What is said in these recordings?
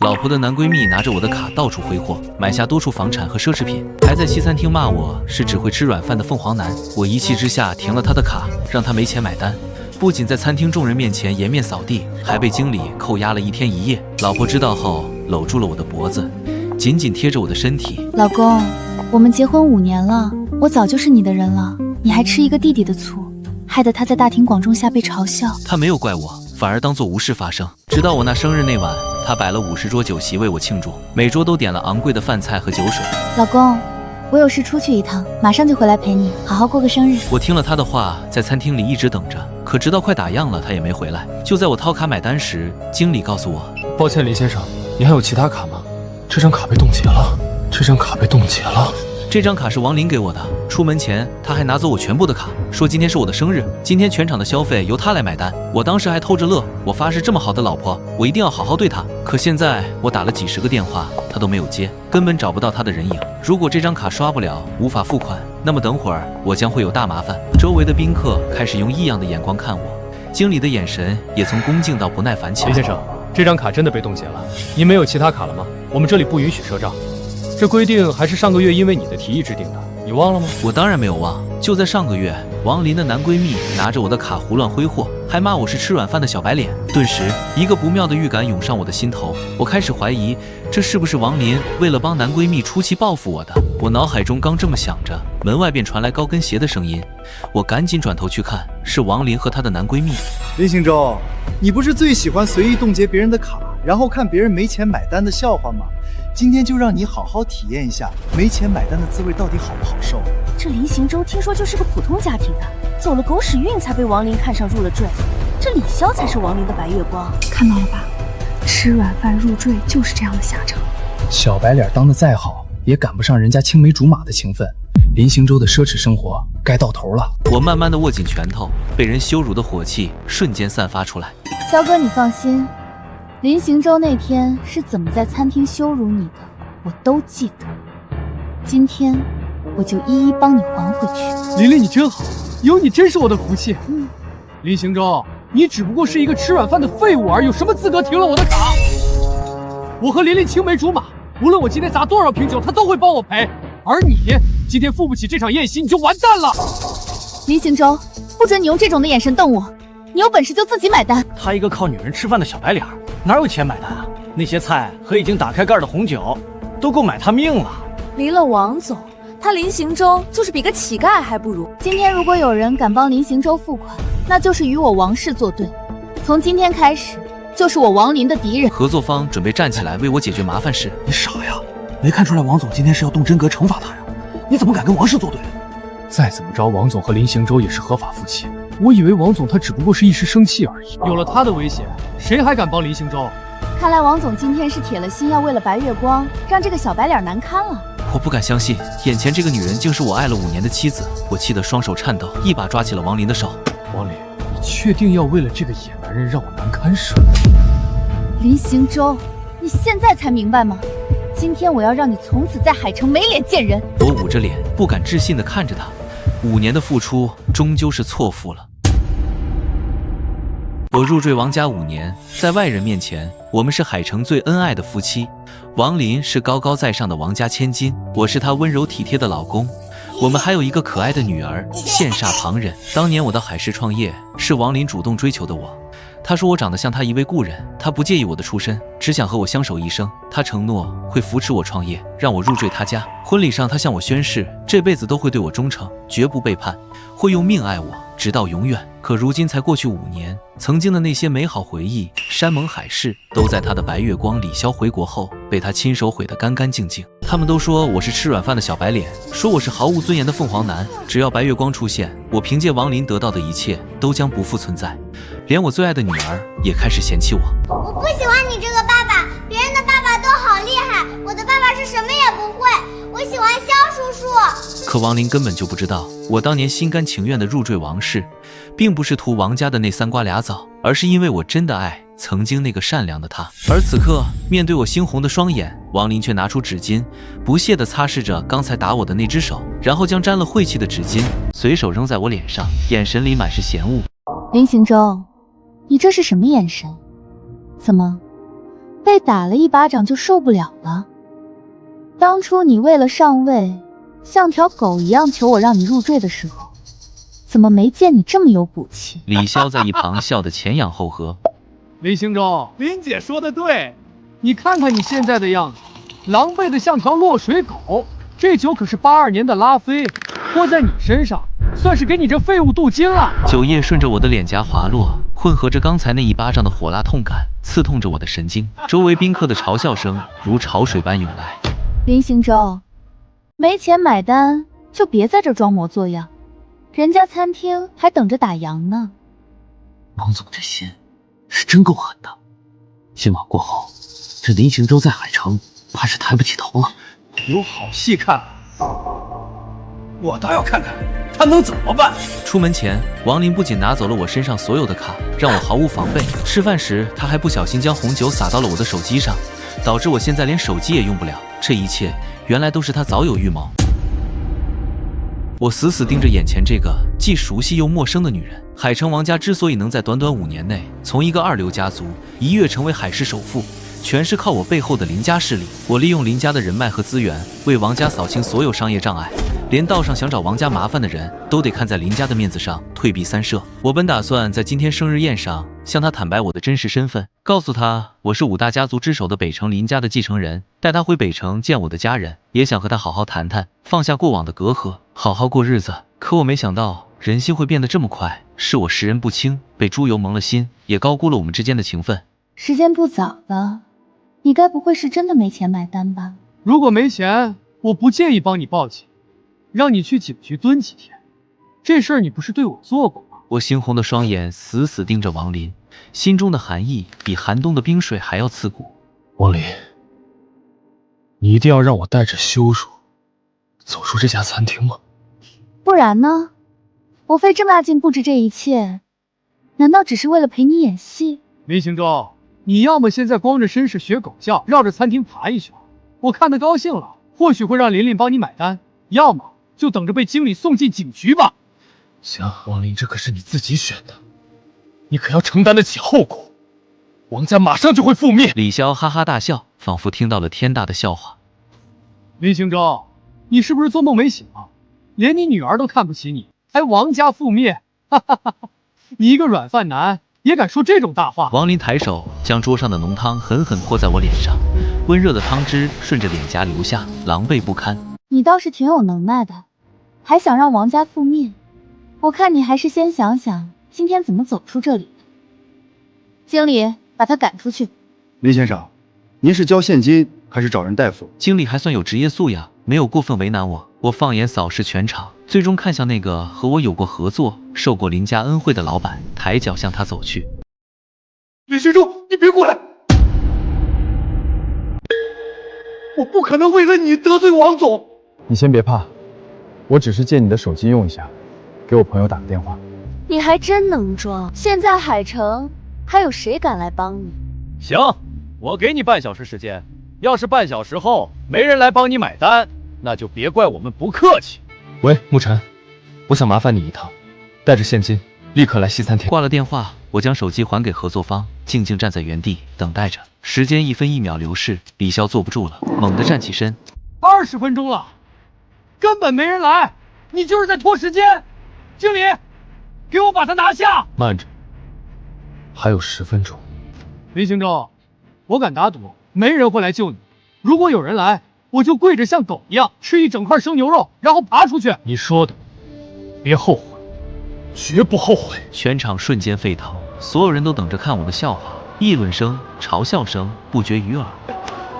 老婆的男闺蜜拿着我的卡到处挥霍，买下多处房产和奢侈品，还在西餐厅骂我是只会吃软饭的凤凰男。我一气之下停了他的卡，让他没钱买单。不仅在餐厅众人面前颜面扫地，还被经理扣押了1天1夜。老婆知道后，搂住了我的脖子，紧紧贴着我的身体。老公，我们结婚5年了，我早就是你的人了，你还吃一个弟弟的醋，害得他在大庭广众下被嘲笑。他没有怪我，反而当作无事发生。直到我那生日那晚，他摆了50桌酒席为我庆祝，每桌都点了昂贵的饭菜和酒水。老公，我有事出去一趟，马上就回来陪你，好好过个生日。我听了他的话，在餐厅里一直等着，可直到快打烊了，他也没回来。就在我掏卡买单时，经理告诉我，抱歉林先生，你还有其他卡吗？这张卡被冻结了，这张卡被冻结了。这张卡是王林给我的，出门前他还拿走我全部的卡，说今天是我的生日，今天全场的消费由他来买单。我当时还偷着乐，我发誓这么好的老婆，我一定要好好对她。可现在我打了几十个电话，他都没有接，根本找不到他的人影。如果这张卡刷不了，无法付款，那么等会儿我将会有大麻烦。周围的宾客开始用异样的眼光看我，经理的眼神也从恭敬到不耐烦起来。林先生，这张卡真的被冻结了，您没有其他卡了吗？我们这里不允许赊账。这规定还是上个月因为你的提议制定的，你忘了吗？我当然没有忘，就在上个月，王林的男闺蜜拿着我的卡胡乱挥霍，还骂我是吃软饭的小白脸。顿时，一个不妙的预感涌上我的心头，我开始怀疑，这是不是王林为了帮男闺蜜出气报复我的？我脑海中刚这么想着，门外便传来高跟鞋的声音，我赶紧转头去看，是王林和她的男闺蜜。林行舟，你不是最喜欢随意冻结别人的卡，然后看别人没钱买单的笑话吗？今天就让你好好体验一下没钱买单的滋味到底好不好受。这林行舟听说就是个普通家庭的，走了狗屎运才被王林看上入了赘，这李潇才是王林的白月光。看到了吧，吃软饭入赘就是这样的下场。小白脸当得再好，也赶不上人家青梅竹马的情分。林行舟的奢侈生活该到头了。我慢慢地握紧拳头，被人羞辱的火气瞬间散发出来。肖哥，你放心，林行舟那天是怎么在餐厅羞辱你的，我都记得。今天我就一一帮你还回去。琳琳，你真好，有你真是我的福气。林行舟，你只不过是一个吃软饭的废物儿，有什么资格停了我的卡？我和琳琳青梅竹马，无论我今天砸多少瓶酒，她都会帮我赔。而你今天付不起这场宴席，你就完蛋了。林行舟，不准你用这种的眼神瞪我，你有本事就自己买单。他一个靠女人吃饭的小白脸，哪有钱买单啊？那些菜和已经打开盖的红酒，都够买他命了。离了王总，他林行舟就是比个乞丐还不如。今天如果有人敢帮林行舟付款，那就是与我王氏作对。从今天开始，就是我王林的敌人。合作方准备站起来为我解决麻烦时，你傻呀？没看出来王总今天是要动真格惩罚他呀？你怎么敢跟王氏作对？再怎么着，王总和林行舟也是合法夫妻。我以为王总他只不过是一时生气而已。有了他的威胁，谁还敢帮林行舟？看来王总今天是铁了心要为了白月光，让这个小白脸难堪了。我不敢相信，眼前这个女人竟是我爱了5年的妻子。我气得双手颤抖，一把抓起了王林的手。王林，你确定要为了这个野男人让我难堪是吗？林行舟，你现在才明白吗？今天我要让你从此在海城没脸见人。我捂着脸，不敢置信地看着他，5年的付出终究是错付了。我入赘王家5年，在外人面前，我们是海城最恩爱的夫妻。王林是高高在上的王家千金，我是他温柔体贴的老公。我们还有一个可爱的女儿，羡煞旁人。当年我到海市创业，是王林主动追求的我。他说我长得像他一位故人，他不介意我的出身，只想和我相守一生。他承诺会扶持我创业，让我入赘他家。婚礼上，他向我宣誓，这辈子都会对我忠诚，绝不背叛，会用命爱我，直到永远。可如今才过去5年，曾经的那些美好回忆，山盟海誓，都在他的白月光李潇回国后，被他亲手毁得干干净净。他们都说我是吃软饭的小白脸，说我是毫无尊严的凤凰男。只要白月光出现，我凭借王林得到的一切都将不复存在。连我最爱的女儿也开始嫌弃我。我不喜欢你这个爸爸，别人的爸爸都好厉害，我的爸爸是什么也不会。我喜欢肖叔叔。可王林根本就不知道，我当年心甘情愿的入赘王氏，并不是图王家的那3瓜俩枣，而是因为我真的爱曾经那个善良的他。而此刻，面对我猩红的双眼，王林却拿出纸巾，不屑地擦拭着刚才打我的那只手，然后将沾了晦气的纸巾随手扔在我脸上，眼神里满是嫌恶。林行舟，你这是什么眼神？怎么，被打了一巴掌就受不了了？当初你为了上位，像条狗一样求我让你入赘的时候，怎么没见你这么有骨气？李潇在一旁笑得前仰后合。林行舟，林姐说的对，你看看你现在的样子，狼狈的像条落水狗。这酒可是82年的拉菲，泼在你身上，算是给你这废物镀金了。酒液顺着我的脸颊滑落，混合着刚才那一巴掌的火辣痛感，刺痛着我的神经。周围宾客的嘲笑声如潮水般涌来。林行舟，没钱买单就别在这装模作样，人家餐厅还等着打烊呢。王总这心是真够狠的，今晚过后，这林行舟在海城怕是抬不起头了。有好戏看，我倒要看看他能怎么办。出门前，王林不仅拿走了我身上所有的卡，让我毫无防备。吃饭时，他还不小心将红酒洒到了我的手机上，导致我现在连手机也用不了。这一切原来都是他早有预谋。我死死盯着眼前这个既熟悉又陌生的女人。海城王家之所以能在短短5年内从一个二流家族一跃成为海市首富，全是靠我背后的林家势力。我利用林家的人脉和资源，为王家扫清所有商业障碍，连道上想找王家麻烦的人都得看在林家的面子上退避三舍。我本打算在今天生日宴上向他坦白我的真实身份，告诉他我是5大家族之首的北城林家的继承人，带他回北城见我的家人，也想和他好好谈谈，放下过往的隔阂，好好过日子。可我没想到人心会变得这么快，是我识人不清，被猪油蒙了心，也高估了我们之间的情分。时间不早了，你该不会是真的没钱买单吧？如果没钱，我不介意帮你报警，让你去警局蹲几天。这事儿你不是对我做过吗？我猩红的双眼死死盯着王林，心中的寒意比寒冬的冰水还要刺骨。王林，你一定要让我带着羞辱走出这家餐厅吗？不然呢？我费这么大劲布置这一切，难道只是为了陪你演戏？林行舟，你要么现在光着身是学狗叫，绕着餐厅爬一圈，我看得高兴了，或许会让琳琳帮你买单；要么就等着被经理送进警局吧。行，王林，这可是你自己选的，你可要承担得起后果。王家马上就会覆灭。李潇哈哈大笑，仿佛听到了天大的笑话。林行舟，你是不是做梦没醒啊？连你女儿都看不起你，还王家覆灭？哈哈哈！你一个软饭男也敢说这种大话？王林抬手将桌上的浓汤狠狠泼在我脸上，温热的汤汁顺着脸颊流下，狼狈不堪。你倒是挺有能耐的，还想让王家覆灭？我看你还是先想想今天怎么走出这里。经理，把他赶出去。林先生，您是交现金还是找人代付？经理还算有职业素养，没有过分为难我。我放眼扫视全场，最终看向那个和我有过合作、受过林家恩惠的老板，抬脚向他走去。林行舟，你别过来！我不可能为了你得罪王总。你先别怕，我只是借你的手机用一下，给我朋友打个电话。你还真能装！现在海城还有谁敢来帮你？行，我给你半小时时间，要是半小时后没人来帮你买单，那就别怪我们不客气。喂，沐晨，我想麻烦你一趟，带着现金立刻来西餐厅。挂了电话，我将手机还给合作方，静静站在原地等待着。时间1分1秒流逝，李潇坐不住了，猛地站起身。20分钟了，根本没人来，你就是在拖时间。经理，给我把他拿下。慢着，还有10分钟。林行舟，我敢打赌，没人会来救你。如果有人来，我就跪着像狗一样吃一整块生牛肉，然后爬出去。你说的，别后悔，绝不后悔。全场瞬间沸腾，所有人都等着看我的笑话，议论声、嘲笑声不绝于耳。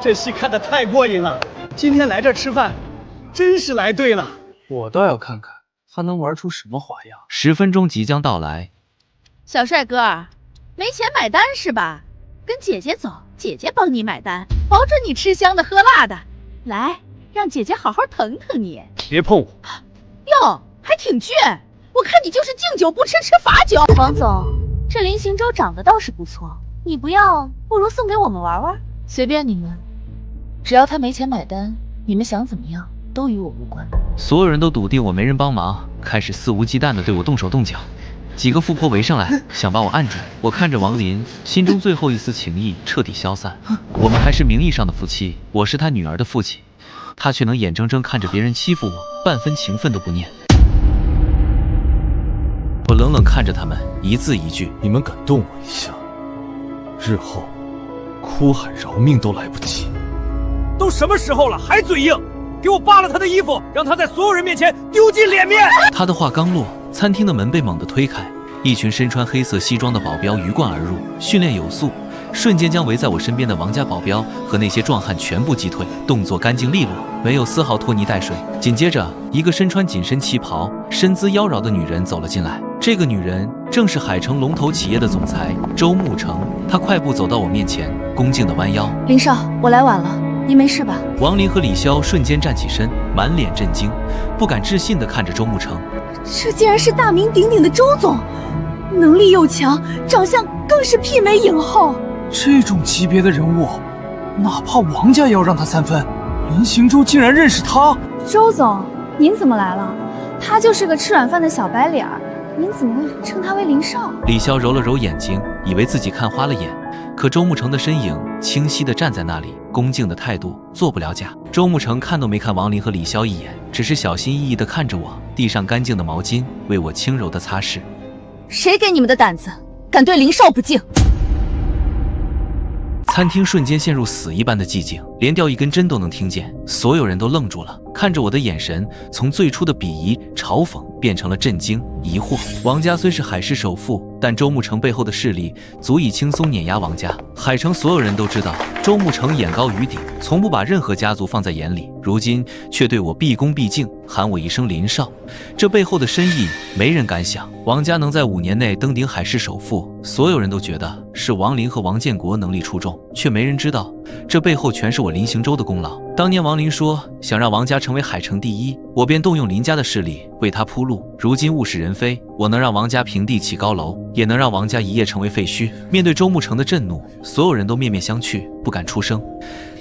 这戏看得太过瘾了，今天来这儿吃饭，真是来对了。我倒要看看他能玩出什么花样。10分钟即将到来。小帅哥，没钱买单是吧？跟姐姐走，姐姐帮你买单，保准你吃香的喝辣的。来，让姐姐好好疼疼你。别碰我！哟，还挺倔，我看你就是敬酒不吃吃罚酒。王总，这林行舟长得倒是不错，你不要，不如送给我们玩玩。随便你们，只要他没钱买单，你们想怎么样都与我无关。所有人都笃定我没人帮忙，开始肆无忌惮地对我动手动脚。几个富婆围上来，想把我按住。我看着王林，心中最后一丝情谊彻底消散。我们还是名义上的夫妻，我是他女儿的父亲，他却能眼睁睁看着别人欺负我，半分情分都不念。我冷冷看着他们，一字一句：你们敢动我一下，日后哭喊饶命都来不及。都什么时候了，还嘴硬？给我扒了他的衣服，让他在所有人面前丢尽脸面！他的话刚落，餐厅的门被猛地推开，一群身穿黑色西装的保镖鱼贯而入，训练有素，瞬间将围在我身边的王家保镖和那些壮汉全部击退，动作干净利落，没有丝毫拖泥带水。紧接着，一个身穿紧身旗袍、身姿妖娆的女人走了进来。这个女人正是海城龙头企业的总裁周沐橙。她快步走到我面前，恭敬地弯腰：林少，我来晚了，你没事吧？王林和李潇瞬间站起身，满脸震惊，不敢置信地看着周沐橙。这竟然是大名鼎鼎的周总，能力又强，长相更是媲美影后。这种级别的人物，哪怕王家也要让他3分。林行舟竟然认识他。周总，您怎么来了？他就是个吃软饭的小白脸儿，您怎么会称他为林少？李潇揉了揉眼睛，以为自己看花了眼，可周沐橙的身影清晰地站在那里，恭敬的态度做不了假。周沐橙看都没看王林和李潇一眼，只是小心翼翼地看着我，递上干净的毛巾为我轻柔地擦拭。谁给你们的胆子，敢对林少不敬？餐厅瞬间陷入死一般的寂静，连掉一根针都能听见。所有人都愣住了，看着我的眼神从最初的鄙夷、嘲讽变成了震惊、疑惑。王家虽是海市首富，但周沐橙背后的势力足以轻松碾压王家。海城所有人都知道，周沐橙眼高于顶，从不把任何家族放在眼里，如今却对我毕恭毕敬，喊我一声林少。这背后的深意，没人敢想。王家能在5年内登顶海市首富，所有人都觉得是王林和王建国能力出众，却没人知道，这背后全是我林行舟的功劳。当年王林说想让王家成为海城第一，我便动用林家的势力为他铺路。如今物是人非，我能让王家平地起高楼，也能让王家一夜成为废墟。面对周沐橙的震怒，所有人都面面相觑，不敢出声。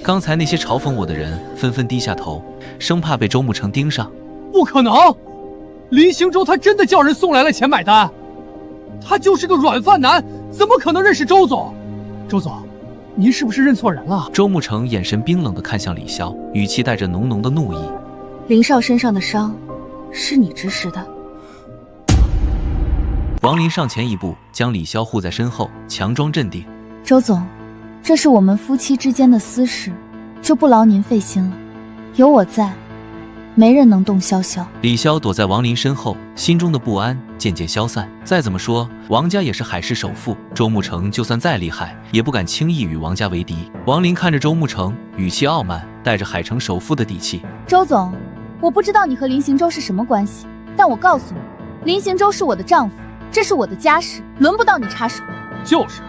刚才那些嘲讽我的人纷纷低下头，生怕被周沐橙盯上。不可能，林行舟他真的叫人送来了钱买单，他就是个软饭男，怎么可能认识周总？周总，您是不是认错人了？周沐橙眼神冰冷地看向李潇，语气带着浓浓的怒意。林少身上的伤，是你指使的。王林上前一步，将李潇护在身后，强装镇定。周总，这是我们夫妻之间的私事，就不劳您费心了。有我在，没人能动潇潇。李潇躲在王林身后，心中的不安渐渐消散。再怎么说，王家也是海市首富，周沐橙就算再厉害，也不敢轻易与王家为敌。王林看着周沐橙，语气傲慢，带着海城首富的底气。周总，我不知道你和林行舟是什么关系，但我告诉你，林行舟是我的丈夫，这是我的家事，轮不到你插手。就是，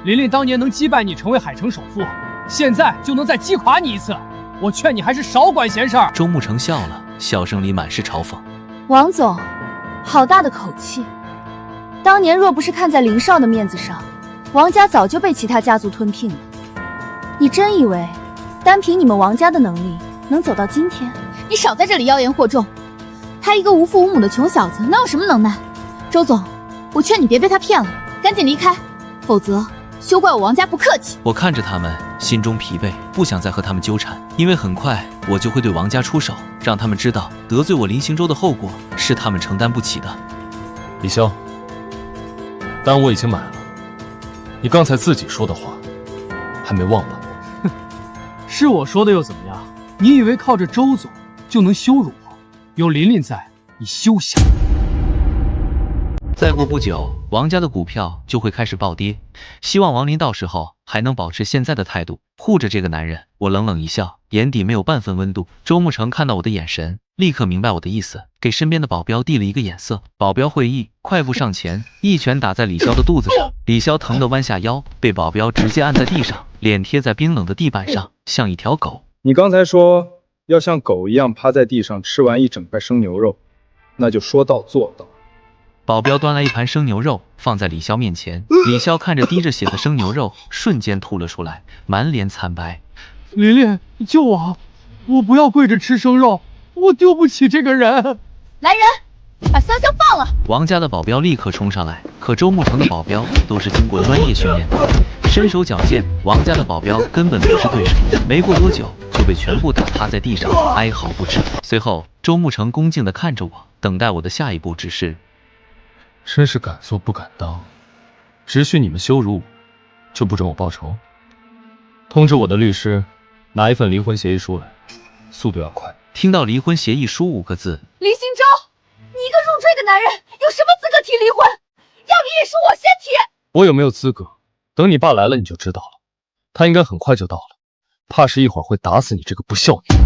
琳琳当年能击败你成为海城首富，现在就能再击垮你一次。我劝你还是少管闲事儿。周沐橙笑了，笑声里满是嘲讽。王总，好大的口气！当年若不是看在林少的面子上，王家早就被其他家族吞并了。你真以为单凭你们王家的能力能走到今天？你少在这里妖言惑众。他一个无父无母的穷小子，能有什么能耐？周总，我劝你别被他骗了，赶紧离开，否则休怪我王家不客气。我看着他们，心中疲惫，不想再和他们纠缠，因为很快我就会对王家出手，让他们知道得罪我林行舟的后果是他们承担不起的。李潇，单我已经买了，你刚才自己说的话还没忘吧？是我说的又怎么样？你以为靠着周总就能羞辱我？有琳琳在，你休想！再过不久，王家的股票就会开始暴跌，希望王林到时候还能保持现在的态度，护着这个男人。我冷冷一笑，眼底没有半分温度。周沐橙看到我的眼神，立刻明白我的意思，给身边的保镖递了一个眼色。保镖会意，快步上前，一拳打在李潇的肚子上。李潇疼得弯下腰，被保镖直接按在地上，脸贴在冰冷的地板上，像一条狗。你刚才说要像狗一样趴在地上吃完一整块生牛肉，那就说到做到。保镖端来一盘生牛肉放在李潇面前，李潇看着滴着血的生牛肉，瞬间吐了出来，满脸惨白。琳琳，救我！我不要跪着吃生肉，我丢不起这个人。来人，把香香放了！王家的保镖立刻冲上来，可周沐橙的保镖都是经过专业训练的，身手矫健，王家的保镖根本不是对手。没过多久就被全部打趴在地上，哀嚎不止。随后，周沐橙恭敬地看着我，等待我的下一步指示。真是敢做不敢当，只许你们羞辱我，就不准我报仇。通知我的律师，拿一份离婚协议书来，速度要快。听到离婚协议书5个字，林星洲，你一个入赘的男人，有什么资格提离婚？要离也是我先提。我有没有资格，等你爸来了你就知道了。他应该很快就到了，怕是一会儿会打死你这个不孝女。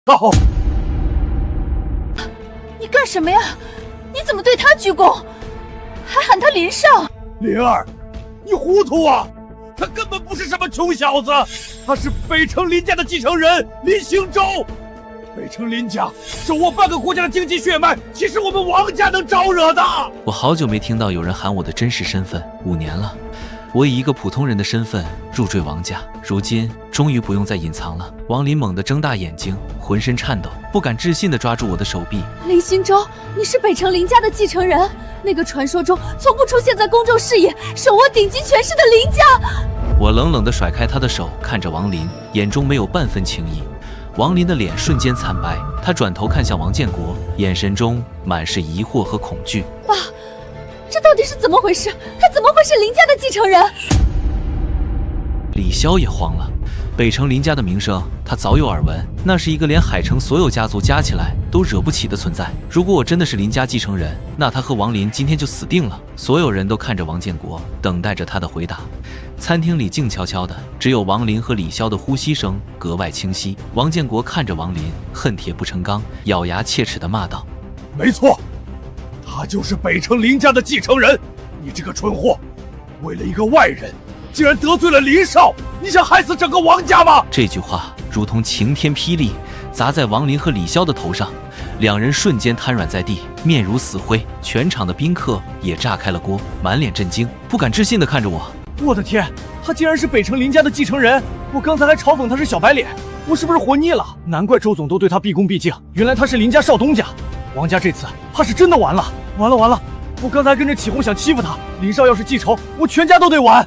好，你干什么呀？你怎么对他鞠躬，还喊他林少？灵儿，你糊涂啊！他根本不是什么穷小子，他是北城林家的继承人林兴洲。北城林家手握半个国家的经济血脉，岂是我们王家能招惹的？我好久没听到有人喊我的真实身份，5年了。我以一个普通人的身份入赘王家，如今终于不用再隐藏了。王林猛地睁大眼睛，浑身颤抖，不敢置信地抓住我的手臂。林兴洲，你是北城林家的继承人，那个传说中从不出现在公众视野、手握顶级权势的林家。我冷冷地甩开他的手，看着王林，眼中没有半分情意。王林的脸瞬间惨白，他转头看向王建国，眼神中满是疑惑和恐惧。爸，这到底是怎么回事？他怎么会是林家的继承人？李潇也慌了，北城林家的名声他早有耳闻，那是一个连海城所有家族加起来都惹不起的存在。如果我真的是林家继承人，那他和王林今天就死定了。所有人都看着王建国，等待着他的回答。餐厅里静悄悄的，只有王林和李潇的呼吸声格外清晰。王建国看着王林，恨铁不成钢，咬牙切齿地骂道：“没错，他就是北城林家的继承人。你这个蠢货，为了一个外人，竟然得罪了林少，你想害死整个王家吗？”这句话如同晴天霹雳，砸在王林和李潇的头上，两人瞬间瘫软在地，面如死灰。全场的宾客也炸开了锅，满脸震惊，不敢置信地看着我。我的天，他竟然是北城林家的继承人！我刚才还嘲讽他是小白脸，我是不是活腻了？难怪周总都对他毕恭毕敬，原来他是林家少东家。王家这次怕是真的完了，完了！我刚才跟着起哄想欺负他，林少要是记仇，我全家都得完。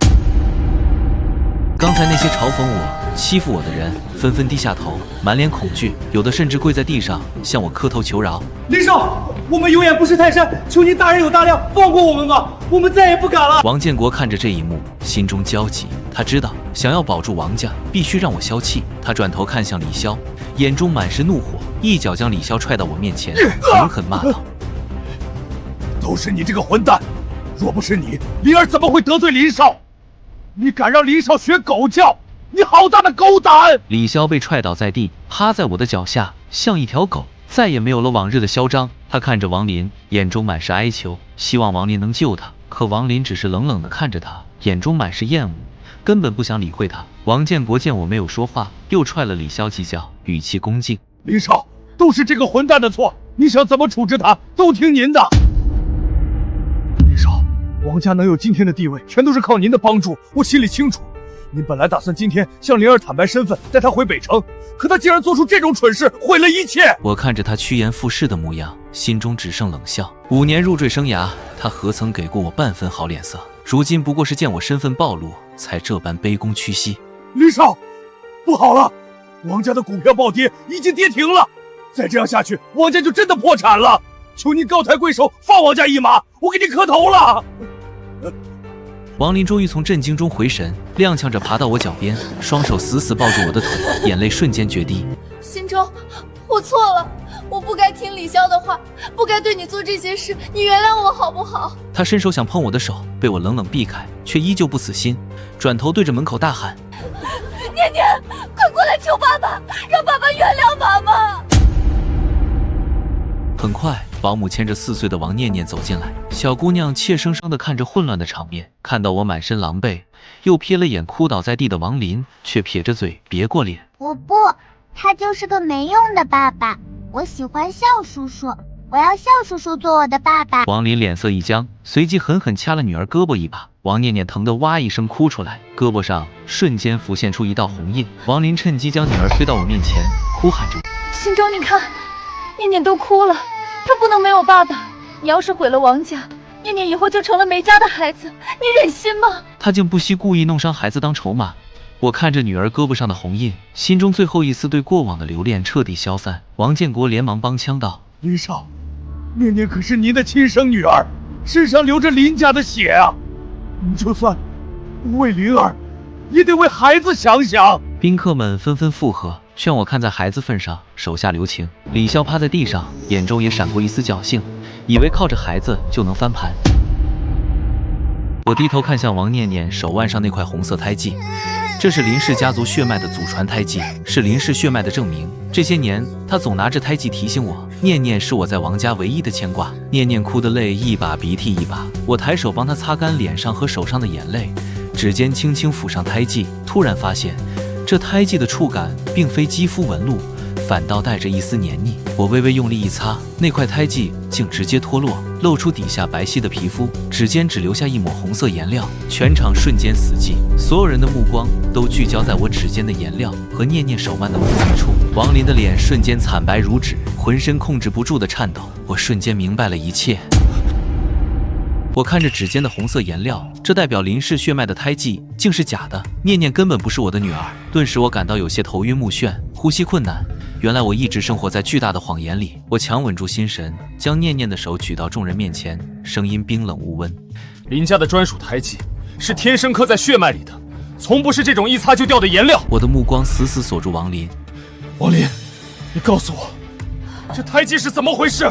刚才那些嘲讽我、欺负我的人纷纷低下头，满脸恐惧，有的甚至跪在地上向我磕头求饶。林少，我们有眼不识泰山，求您大人有大量，放过我们吧，我们再也不敢了。王建国看着这一幕，心中焦急。他知道，想要保住王家，必须让我消气。他转头看向李潇，眼中满是怒火，一脚将李潇踹到我面前，狠狠骂道：“都是你这个混蛋！若不是你，林儿怎么会得罪林少？你敢让林少学狗叫！你好大的狗胆！”李潇被踹倒在地，趴在我的脚下，像一条狗，再也没有了往日的嚣张。他看着王林，眼中满是哀求，希望王林能救他。可王林只是冷冷地看着他，眼中满是厌恶，根本不想理会他。王建国见我没有说话，又踹了李潇几脚，语气恭敬：“林少，都是这个混蛋的错，你想怎么处置他，都听您的。林少，王家能有今天的地位，全都是靠您的帮助，我心里清楚。您本来打算今天向灵儿坦白身份，带她回北城，可她竟然做出这种蠢事，毁了一切。我看着他趋炎附势的模样，心中只剩冷笑。5年入赘生涯，他何曾给过我半分好脸色？如今不过是见我身份暴露，才这般卑躬屈膝。林少，不好了，王家的股票暴跌，已经跌停了。再这样下去，王家就真的破产了。求您高抬贵手，放王家一马，我给您磕头了。王林终于从震惊中回神，踉跄着爬到我脚边，双手死死抱住我的腿，眼泪瞬间决堤。心中，我错了，我不该听李潇的话，不该对你做这些事，你原谅我好不好？他伸手想碰我的手，被我冷冷避开，却依旧不死心，转头对着门口大喊：念念，快过来求爸爸，让爸爸原谅妈妈。很快，保姆牵着4岁的王念念走进来，小姑娘怯生生地看着混乱的场面，看到我满身狼狈，又瞥了眼哭倒在地的王林，却撇着嘴别过脸。我不，他就是个没用的爸爸。我喜欢笑叔叔，我要笑叔叔做我的爸爸。王林脸色一僵，随即狠狠掐了女儿胳膊一把，王念念疼得哇一声哭出来，胳膊上瞬间浮现出一道红印。王林趁机将女儿推到我面前，哭喊着：心中，你看，念念都哭了，她不能没有爸爸。你要是毁了王家，念念以后就成了没家的孩子，你忍心吗？他竟不惜故意弄伤孩子当筹码。我看着女儿胳膊上的红印，心中最后一丝对过往的留恋彻底消散。王建国连忙帮腔道：林少，念念可是您的亲生女儿，身上流着林家的血啊！您就算不为灵儿，也得为孩子想想。宾客们纷纷附和，劝我看在孩子份上手下留情。李潇趴在地上，眼中也闪过一丝侥幸，以为靠着孩子就能翻盘。我低头看向王念念手腕上那块红色胎记，这是林氏家族血脉的祖传胎记，是林氏血脉的证明。这些年，他总拿着胎记提醒我，念念是我在王家唯一的牵挂。念念哭得泪一把鼻涕一把，我抬手帮她擦干脸上和手上的眼泪，指尖轻轻抚上胎记，突然发现这胎记的触感并非肌肤纹路，反倒带着一丝黏腻。我微微用力一擦，那块胎记竟直接脱落，露出底下白皙的皮肤，指尖只留下一抹红色颜料。全场瞬间死寂，所有人的目光都聚焦在我指尖的颜料和念念手腕的不同处。王林的脸瞬间惨白如纸，浑身控制不住的颤抖。我瞬间明白了一切。我看着指尖的红色颜料，这代表林氏血脉的胎记竟是假的，念念根本不是我的女儿。顿时我感到有些头晕目眩，呼吸困难。原来我一直生活在巨大的谎言里。我强稳住心神，将念念的手举到众人面前，声音冰冷无温：林家的专属胎记是天生刻在血脉里的，从不是这种一擦就掉的颜料。我的目光死死锁住王林。王林，你告诉我，这胎记是怎么回事？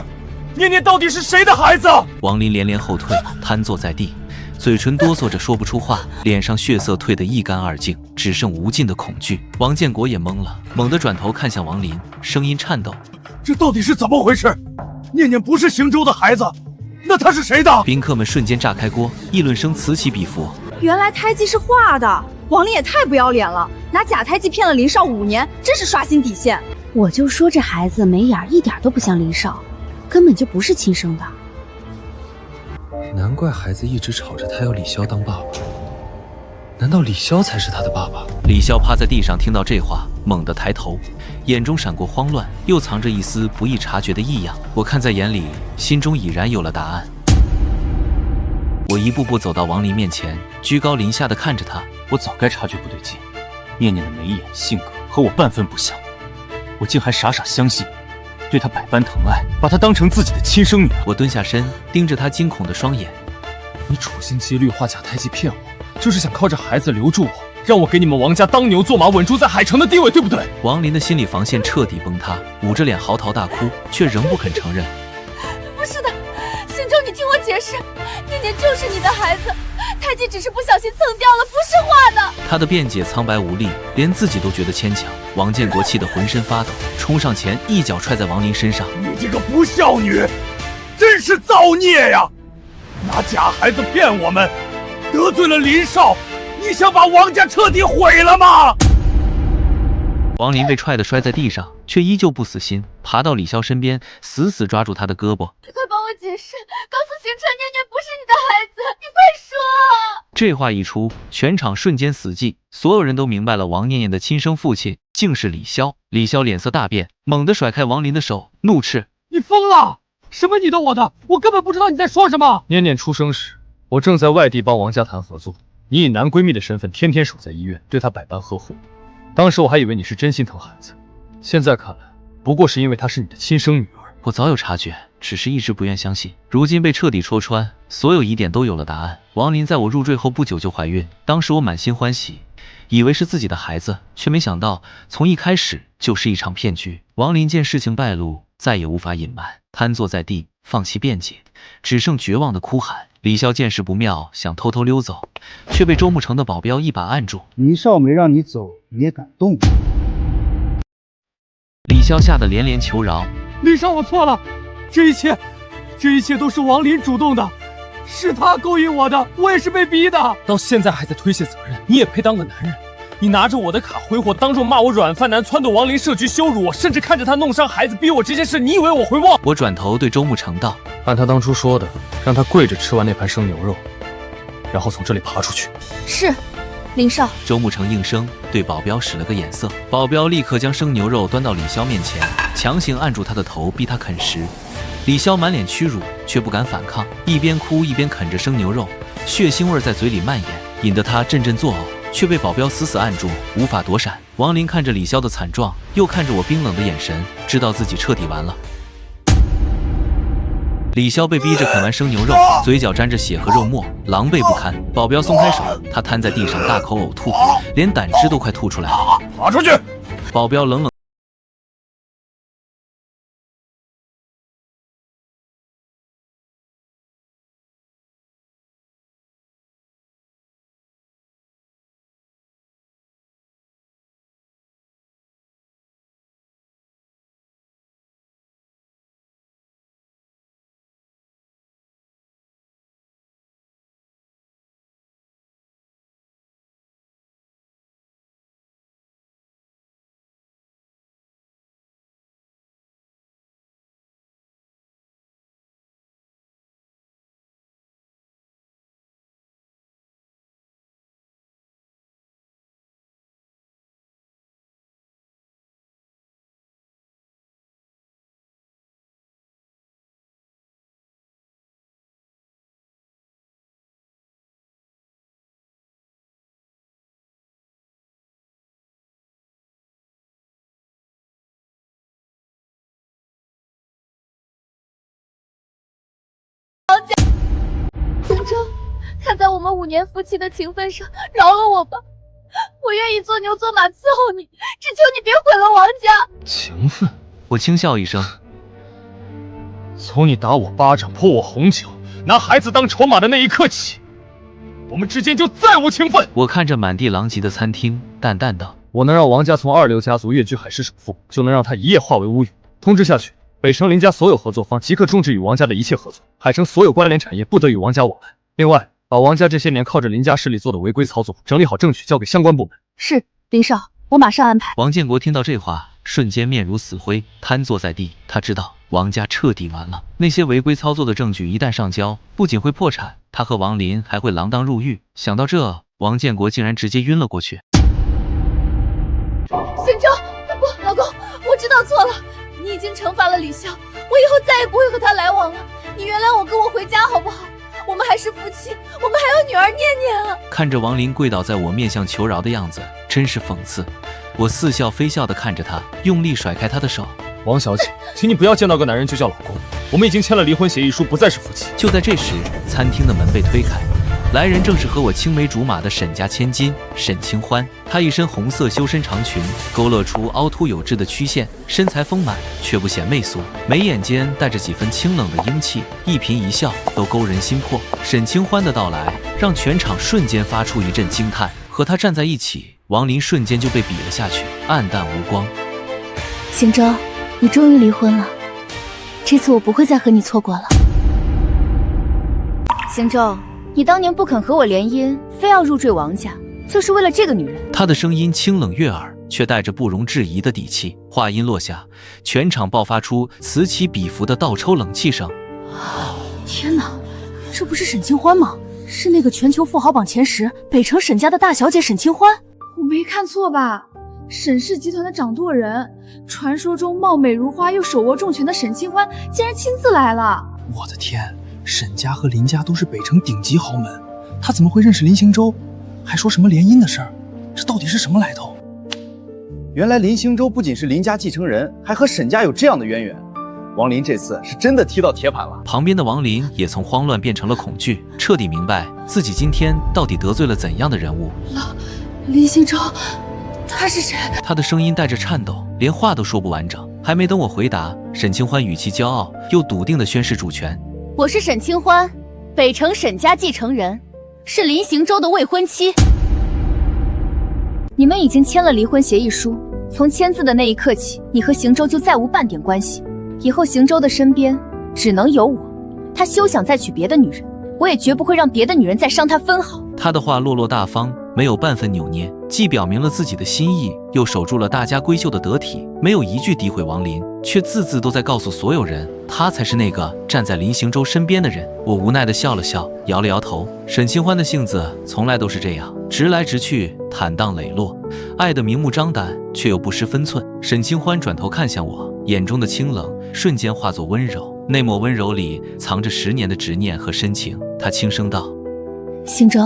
念念到底是谁的孩子？王林连连后退，瘫坐在地，嘴唇哆嗦着说不出话，脸上血色褪得一干二净，只剩无尽的恐惧。王建国也懵了，猛地转头看向王林，声音颤抖：这到底是怎么回事？念念不是邢州的孩子，那他是谁的？宾客们瞬间炸开锅，议论声此起彼伏。原来胎记是画的，王林也太不要脸了，拿假胎记骗了林少5年，真是刷新底线。我就说这孩子眉眼一点都不像林少，根本就不是亲生的。难怪孩子一直吵着他要李潇当爸爸，难道李潇才是他的爸爸？李潇趴在地上，听到这话，猛地抬头，眼中闪过慌乱，又藏着一丝不易察觉的异样。我看在眼里，心中已然有了答案。我一步步走到王林面前，居高临下的看着他。我早该察觉不对劲，念念的眉眼性格和我半分不像，我竟还傻傻相信，对她百般疼爱，把她当成自己的亲生女儿。我蹲下身，盯着他惊恐的双眼。你处心积虑画假胎记骗我，就是想靠着孩子留住我，让我给你们王家当牛做马，稳住在海城的地位，对不对？王林的心理防线彻底崩塌，捂着脸嚎啕大哭，却仍不肯承认。不是的，邢州，你听我解释，念念就是你的孩子，胎记只是不小心蹭掉了，不是画的。他的辩解苍白无力，连自己都觉得牵强。王建国气得浑身发抖，冲上前一脚踹在王林身上。你这个不孝女，真是造孽呀！拿假孩子骗我们，得罪了林少，你想把王家彻底毁了吗？王林被踹得摔在地上，却依旧不死心，爬到李潇身边，死死抓住他的胳膊。快帮我解释，告诉星辰，念念不是你的孩子，你快说！这话一出，全场瞬间死寂，所有人都明白了，王念念的亲生父亲竟是李潇。李潇脸色大变，猛地甩开王林的手，怒斥：“你疯了！什么你的我的，我根本不知道你在说什么。”念念出生时，我正在外地帮王家谈合作，你以男闺蜜的身份天天守在医院，对她百般呵护。当时我还以为你是真心疼孩子，现在看来，不过是因为她是你的亲生女儿。我早有察觉，只是一直不愿相信。如今被彻底戳穿，所有疑点都有了答案。王林在我入赘后不久就怀孕，当时我满心欢喜，以为是自己的孩子，却没想到从一开始就是一场骗局。王林见事情败露，再也无法隐瞒，瘫坐在地，放弃辩解，只剩绝望的哭喊。李潇见势不妙，想偷偷溜走，却被周慕成的保镖一把按住。倪少没让你走，你也敢动？李潇吓得连连求饶。李少，我错了，这一切都是王林主动的，是他勾引我的，我也是被逼的。到现在还在推卸责任，你也配当个男人？你拿着我的卡挥霍，当众骂我软饭男，撺掇王林设局羞辱我，甚至看着他弄伤孩子，逼我这件事，你以为我会忘？我转头对周慕成道：“按他当初说的，让他跪着吃完那盘生牛肉，然后从这里爬出去。”是，林少。周慕成应声对保镖使了个眼色，保镖立刻将生牛肉端到李潇面前，强行按住他的头，逼他啃食。李潇满脸屈辱，却不敢反抗，一边哭一边啃着生牛肉，血腥味在嘴里蔓延，引得他阵阵作呕，却被保镖死死按住，无法躲闪。王林看着李潇的惨状，又看着我冰冷的眼神，知道自己彻底完了。李潇被逼着啃完生牛肉，嘴角沾着血和肉沫，狼狈不堪。保镖松开手，他瘫在地上大口呕吐，连胆汁都快吐出来了。爬出去！保镖冷冷。星辰，看在我们5年夫妻的情分上，饶了我吧！我愿意做牛做马伺候你，只求你别毁了王家。情分？我轻笑一声。从你打我巴掌、泼我红酒、拿孩子当筹码的那一刻起，我们之间就再无情分。我看着满地狼藉的餐厅，淡淡道：“我能让王家从2流家族跃居海市首富，就能让他一夜化为乌有。通知下去，北城林家所有合作方即刻终止与王家的一切合作，海城所有关联产业不得与王家往来。另外，把王家这些年靠着林家势力做的违规操作整理好证据，交给相关部门。”是，林少，我马上安排。王建国听到这话，瞬间面如死灰，瘫坐在地。他知道王家彻底完了，那些违规操作的证据一旦上交，不仅会破产，他和王林还会锒铛入狱。想到这，王建国竟然直接晕了过去。星辰，不，老公，我知道错了，你已经惩罚了李潇，我以后再也不会和他来往了。你原谅我，跟我回家好不好？我们还是夫妻，我们还有女儿念念啊！看着王林跪倒在我面向求饶的样子，真是讽刺。我似笑非笑地看着他，用力甩开他的手。王小姐，请你不要见到个男人就叫老公，我们已经签了离婚协议书，不再是夫妻。就在这时，餐厅的门被推开，来人正是和我青梅竹马的沈家千金沈清欢。她一身红色修身长裙，勾勒出凹凸有致的曲线，身材丰满却不显媚俗，眉眼间带着几分清冷的英气，一颦一笑都勾人心魄。沈清欢的到来让全场瞬间发出一阵惊叹，和她站在一起，王林瞬间就被比了下去，黯淡无光。邢舟，你终于离婚了，这次我不会再和你错过了。邢舟，你当年不肯和我联姻，非要入赘王家，就是为了这个女人。他的声音清冷悦耳，却带着不容置疑的底气。话音落下，全场爆发出此起彼伏的倒抽冷气声。天哪，这不是沈清欢吗？是那个全球富豪榜前10北城沈家的大小姐沈清欢。我没看错吧？沈氏集团的掌舵人，传说中貌美如花又手握重权的沈清欢，竟然亲自来了！我的天，沈家和林家都是北城顶级豪门，他怎么会认识林行舟？还说什么联姻的事儿，这到底是什么来头？原来林行舟不仅是林家继承人，还和沈家有这样的渊源。王林这次是真的踢到铁板了。旁边的王林也从慌乱变成了恐惧，彻底明白自己今天到底得罪了怎样的人物。林行舟，他是谁？他的声音带着颤抖，连话都说不完整。还没等我回答，沈清欢语气骄傲又笃定地宣示主权。我是沈清欢，北城沈家继承人，是林行舟的未婚妻。你们已经签了离婚协议书，从签字的那一刻起，你和行舟就再无半点关系。以后行舟的身边只能有我，他休想再娶别的女人，我也绝不会让别的女人再伤他分毫。他的话落落大方，没有半分扭捏，既表明了自己的心意，又守住了大家闺秀的得体，没有一句诋毁王林，却字字都在告诉所有人，他才是那个站在林行舟身边的人。我无奈地笑了笑，摇了摇头。沈清欢的性子从来都是这样，直来直去，坦荡磊落，爱得明目张胆，却又不失分寸。沈清欢转头看向我，眼中的清冷瞬间化作温柔，那抹温柔里藏着10年的执念和深情。他轻声道：行舟，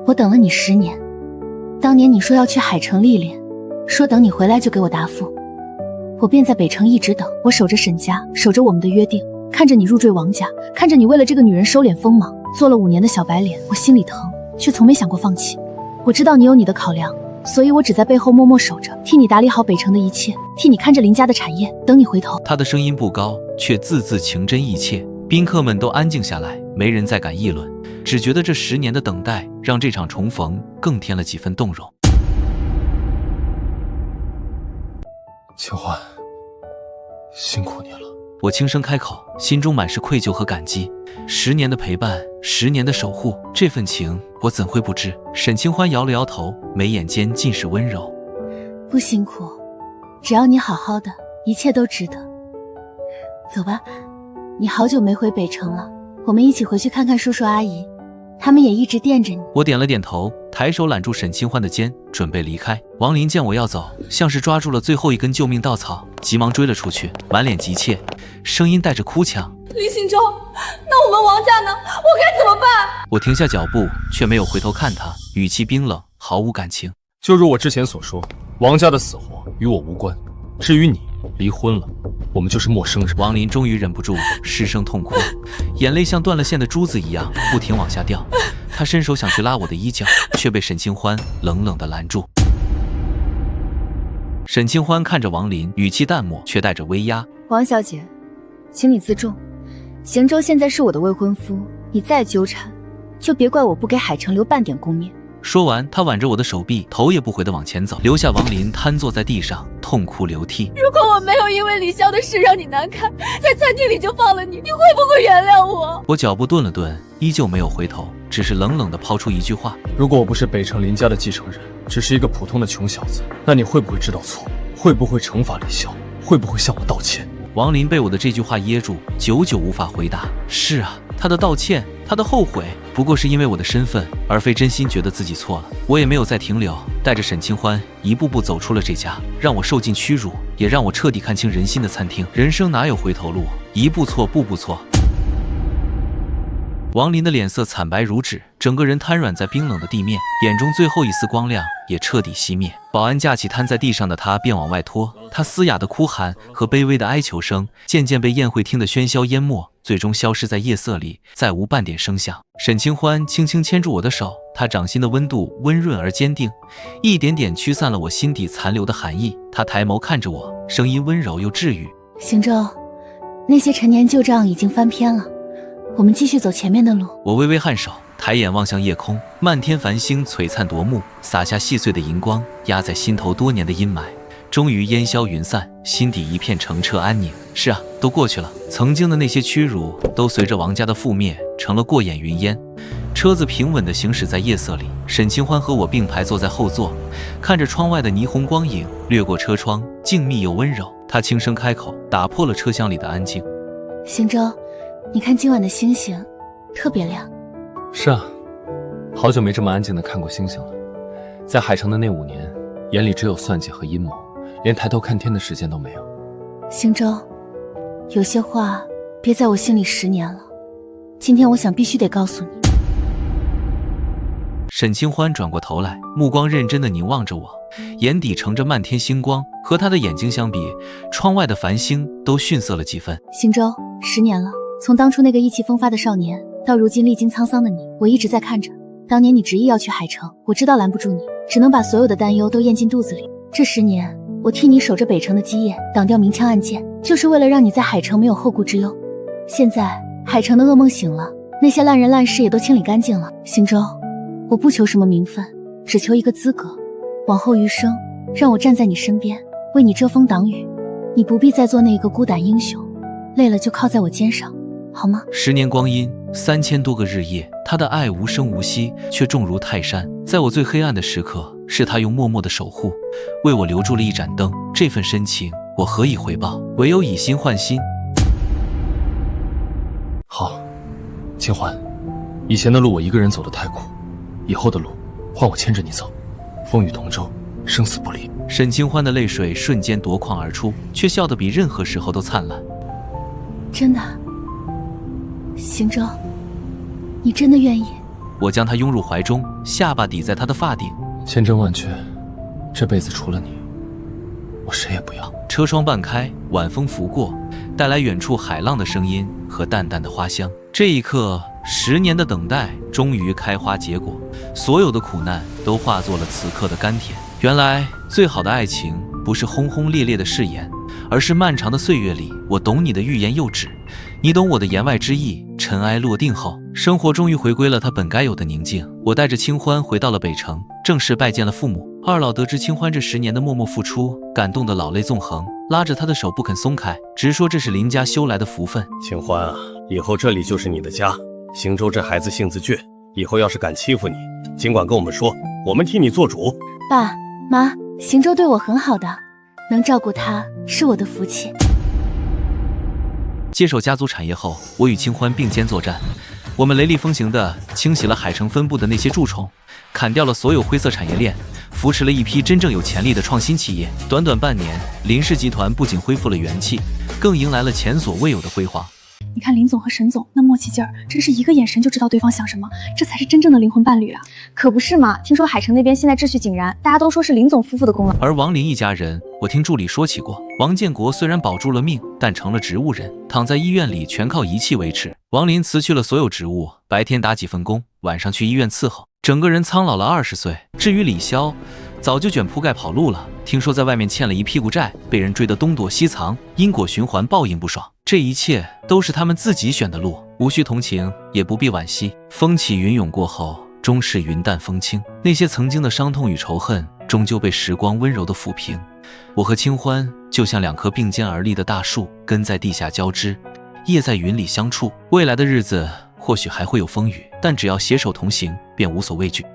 我等了你10年，当年你说要去海城历练，说等你回来就给我答复，我便在北城一直等。我守着沈家，守着我们的约定，看着你入赘王家，看着你为了这个女人收敛锋芒，做了5年的小白脸，我心里疼，却从没想过放弃。我知道你有你的考量，所以我只在背后默默守着，替你打理好北城的一切，替你看着林家的产业，等你回头。他的声音不高，却字字情真意切。宾客们都安静下来，没人再敢议论，只觉得这10年的等待让这场重逢更添了几分动容。清欢，辛苦你了。我轻声开口，心中满是愧疚和感激。10年的陪伴，10年的守护，这份情我怎会不知？沈清欢摇了摇头，眉眼间尽是温柔。不辛苦，只要你好好的，一切都值得。走吧，你好久没回北城了，我们一起回去看看叔叔阿姨，他们也一直惦着你。我点了点头，抬手揽住沈清欢的肩，准备离开。王林见我要走，像是抓住了最后一根救命稻草，急忙追了出去，满脸急切，声音带着哭腔：林行舟，那我们王家呢？我该怎么办？我停下脚步，却没有回头看他，语气冰冷，毫无感情。就如我之前所说，王家的死活与我无关。至于你离婚了，我们就是陌生人。王林终于忍不住失声痛哭，眼泪像断了线的珠子一样不停往下掉。他伸手想去拉我的衣角，却被沈清欢冷冷地拦住。沈清欢看着王林，语气淡漠，却带着威压：王小姐，请你自重。行舟现在是我的未婚夫，你再纠缠，就别怪我不给海城留半点功面。说完，他挽着我的手臂，头也不回地往前走，留下王林瘫坐在地上，痛哭流涕。如果我没有因为李潇的事让你难堪，在餐厅里就放了你，你会不会原谅我？我脚步顿了顿，依旧没有回头，只是冷冷地抛出一句话：如果我不是北城林家的继承人，只是一个普通的穷小子，那你会不会知道错？会不会惩罚李潇？会不会向我道歉？王林被我的这句话噎住，久久无法回答。是啊，他的道歉，他的后悔，不过是因为我的身份，而非真心觉得自己错了。我也没有再停留，带着沈清欢一步步走出了这家让我受尽屈辱，也让我彻底看清人心的餐厅。人生哪有回头路？一步错，步步错。王林的脸色惨白如纸，整个人瘫软在冰冷的地面，眼中最后一丝光亮也彻底熄灭。保安架起瘫在地上的他，便往外拖。他嘶哑的哭喊和卑微的哀求声渐渐被宴会厅的喧嚣淹没，最终消失在夜色里，再无半点声响。沈清欢轻轻牵住我的手，他掌心的温度温润而坚定，一点点驱散了我心底残留的寒意。他抬眸看着我，声音温柔又治愈：行舟，那些陈年旧账已经翻篇了，我们继续走前面的路。我微微颔首，抬眼望向夜空，漫天繁星璀璨夺目，洒下细碎的银光，压在心头多年的阴霾终于烟消云散，心底一片澄澈安宁。是啊，都过去了，曾经的那些屈辱都随着王家的覆灭成了过眼云烟。车子平稳地行驶在夜色里，沈清欢和我并排坐在后座，看着窗外的霓虹光影掠过车窗，静谧又温柔。他轻声开口，打破了车厢里的安静。行舟，你看今晚的星星特别亮。是啊，好久没这么安静地看过星星了。在海城的那5年，眼里只有算计和阴谋，连抬头看天的时间都没有。行舟，有些话憋在我心里10年了，今天我想必须得告诉你。沈清欢转过头来，目光认真地凝望着我，眼底盛着漫天星光。和他的眼睛相比，窗外的繁星都逊色了几分。行舟，10年了，从当初那个意气风发的少年，到如今历经沧桑的你，我一直在看着。当年你执意要去海城，我知道拦不住你，只能把所有的担忧都咽进肚子里。这10年，我替你守着北城的基业，挡掉明枪暗箭，就是为了让你在海城没有后顾之忧。现在海城的噩梦醒了，那些烂人烂事也都清理干净了。行舟，我不求什么名分，只求一个资格。往后余生，让我站在你身边，为你遮风挡雨。你不必再做那个孤胆英雄，累了就靠在我肩上，好吗？10年光阴，3000多个日夜，他的爱无声无息，却重如泰山。在我最黑暗的时刻，是他用默默的守护，为我留住了一盏灯。这份深情，我何以回报？唯有以心换心。好，清欢，以前的路我一个人走得太苦，以后的路换我牵着你走，风雨同舟，生死不离。沈清欢的泪水瞬间夺眶而出，却笑得比任何时候都灿烂。真的？行舟，你真的愿意？我将他拥入怀中，下巴抵在他的发顶。千真万确，这辈子除了你，我谁也不要。车窗半开，晚风拂过，带来远处海浪的声音和淡淡的花香。这一刻，10年的等待终于开花结果，所有的苦难都化作了此刻的甘甜。原来，最好的爱情不是轰轰烈烈的誓言，而是漫长的岁月里，我懂你的欲言又止，你懂我的言外之意。尘埃落定后，生活终于回归了它本该有的宁静。我带着清欢回到了北城，正式拜见了父母。二老得知清欢这10年的默默付出，感动得老泪纵横，拉着他的手不肯松开，直说这是林家修来的福分。清欢啊，以后这里就是你的家。行舟这孩子性子倔，以后要是敢欺负你，尽管跟我们说，我们替你做主。爸妈，行舟对我很好的，能照顾他是我的福气。接手家族产业后，我与清欢并肩作战，我们雷厉风行地清洗了海城分部的那些蛀虫，砍掉了所有灰色产业链，扶持了一批真正有潜力的创新企业。短短半年，林氏集团不仅恢复了元气，更迎来了前所未有的辉煌。你看林总和沈总那默契劲儿，真是一个眼神就知道对方想什么，这才是真正的灵魂伴侣啊！可不是嘛，听说海城那边现在秩序井然，大家都说是林总夫妇的功劳。而王林一家人，我听助理说起过，王建国虽然保住了命，但成了植物人，躺在医院里全靠仪器维持。王林辞去了所有职务，白天打几份工，晚上去医院伺候，整个人苍老了20岁。至于李潇，早就卷铺盖跑路了，听说在外面欠了一屁股债，被人追得东躲西藏，因果循环，报应不爽。这一切都是他们自己选的路，无需同情，也不必惋惜。风起云涌过后，终是云淡风轻。那些曾经的伤痛与仇恨，终究被时光温柔地抚平。我和清欢就像2棵并肩而立的大树，根在地下交织，叶在云里相触。未来的日子或许还会有风雨，但只要携手同行，便无所畏惧。